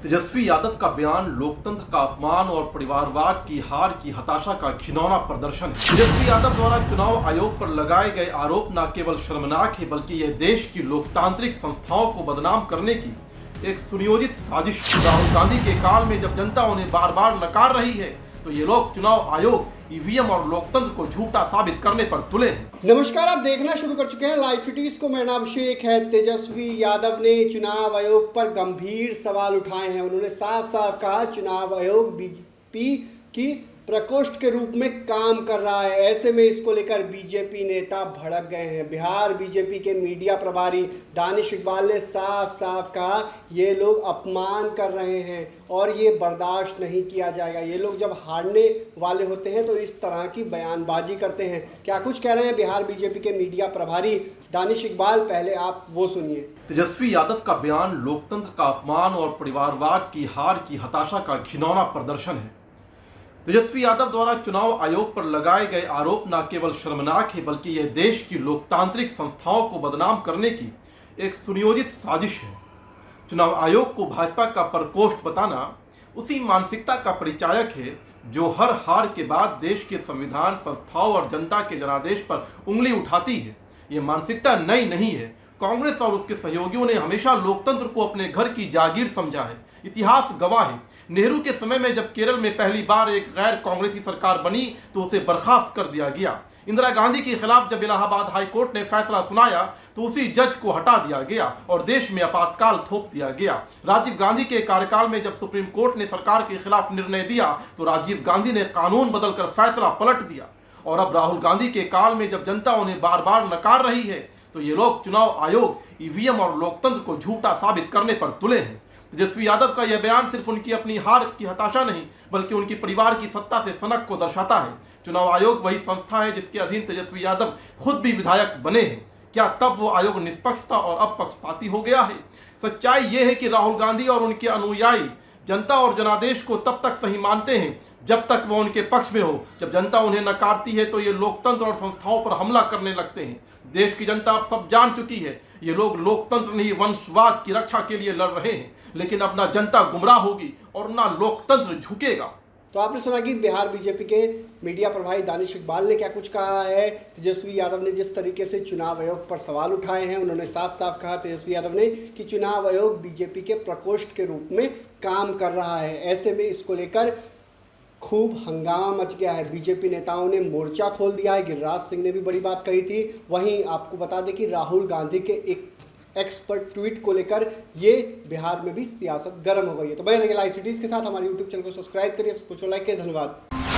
तेजस्वी यादव का बयान लोकतंत्र का अपमान और परिवारवाद की हार की हताशा का घिनौना प्रदर्शन है। तेजस्वी यादव द्वारा चुनाव आयोग पर लगाए गए आरोप न केवल शर्मनाक है बल्कि यह देश की लोकतांत्रिक संस्थाओं को बदनाम करने की एक सुनियोजित साजिश। राहुल गांधी के काल में जब जनता उन्हें बार बार नकार रही है तो ये लोग चुनाव आयोग, ईवीएम और लोकतंत्र को झूठा साबित करने पर तुले हैं। नमस्कार, आप देखना शुरू कर चुके हैं लाइव सिटीज को। मेरा नाम अभिषेक है। तेजस्वी यादव ने चुनाव आयोग पर गंभीर सवाल उठाए हैं। उन्होंने साफ साफ कहा चुनाव आयोग बीजेपी की प्रकोष्ठ के रूप में काम कर रहा है। ऐसे में इसको लेकर बीजेपी नेता भड़क गए हैं। बिहार बीजेपी के मीडिया प्रभारी दानिश इकबाल ने साफ साफ कहा ये लोग अपमान कर रहे हैं और ये बर्दाश्त नहीं किया जाएगा। ये लोग जब हारने वाले होते हैं तो इस तरह की बयानबाजी करते हैं। क्या कुछ कह रहे हैं बिहार बीजेपी के मीडिया प्रभारी दानिश इकबाल, पहले आप वो सुनिए। तेजस्वी यादव का बयान लोकतंत्र का अपमान और परिवारवाद की हार की हताशा का घिनौना प्रदर्शन है। तेजस्वी यादव द्वारा चुनाव आयोग पर लगाए गए आरोप न केवल शर्मनाक है बल्कि यह देश की लोकतांत्रिक संस्थाओं को बदनाम करने की एक सुनियोजित साजिश है। चुनाव आयोग को भाजपा का प्रकोष्ठ बताना उसी मानसिकता का परिचायक है जो हर हार के बाद देश के संविधान, संस्थाओं और जनता के जनादेश पर उंगली उठाती है। ये मानसिकता नई नहीं है। कांग्रेस और उसके सहयोगियों ने हमेशा लोकतंत्र को अपने घर की जागीर समझा है। इतिहास गवाह है, नेहरू के समय में जब केरल में पहली बार एक गैर कांग्रेसी सरकार बनी तो उसे बर्खास्त कर दिया गया। इंदिरा गांधी के खिलाफ जब इलाहाबाद हाई कोर्ट ने फैसला सुनाया तो उसी जज को हटा दिया गया और देश में आपातकाल थोप दिया गया। राजीव गांधी के कार्यकाल में जब सुप्रीम कोर्ट ने सरकार के खिलाफ निर्णय दिया तो राजीव गांधी ने कानून बदलकर फैसला पलट दिया। और अब राहुल गांधी के काल में जब जनता उन्हें बार बार नकार रही है तो ये लोग चुनाव आयोग, ईवीएम और लोकतंत्र को झूठा साबित करने पर तुले हैं। तेजस्वी यादव का यह बयान सिर्फ उनकी अपनी हार की हताशा नहीं बल्कि उनकी परिवार की सत्ता से सनक को दर्शाता है। चुनाव आयोग वही संस्था है जिसके अधीन तेजस्वी यादव खुद भी विधायक बने हैं। क्या तब वो आयोग निष्पक्ष था और अब पक्षपाती हो गया है? सच्चाई यह है कि राहुल गांधी और उनके अनुयायी जनता और जनादेश को तब तक सही मानते हैं जब तक वो उनके पक्ष में हो। जब जनता उन्हें नकारती है तो ये लोकतंत्र और संस्थाओं पर हमला करने लगते हैं। देश की जनता अब सब जान चुकी है ये लोग लोकतंत्र नहीं वंशवाद की रक्षा के लिए लड़ रहे हैं, लेकिन अब ना जनता गुमराह होगी और ना लोकतंत्र झुकेगा। तो आपने सुना कि बिहार बीजेपी के मीडिया प्रभारी दानिश इकबाल ने क्या कुछ कहा है। तेजस्वी यादव ने जिस तरीके से चुनाव आयोग पर सवाल उठाए हैं, उन्होंने साफ साफ कहा तेजस्वी यादव ने कि चुनाव आयोग बीजेपी के प्रकोष्ठ के रूप में काम कर रहा है। ऐसे में इसको लेकर खूब हंगामा मच गया है। बीजेपी नेताओं ने मोर्चा खोल दिया है। गिरिराज सिंह ने भी बड़ी बात कही थी। वहीं आपको बता दें कि राहुल गांधी के एक एक्सपर्ट ट्वीट को लेकर ये बिहार में भी सियासत गर्म हो गई है। तो बने रहिए लाइव सिटीज के साथ। हमारे यूट्यूब चैनल को सब्सक्राइब करिए, लाइक करिए। धन्यवाद।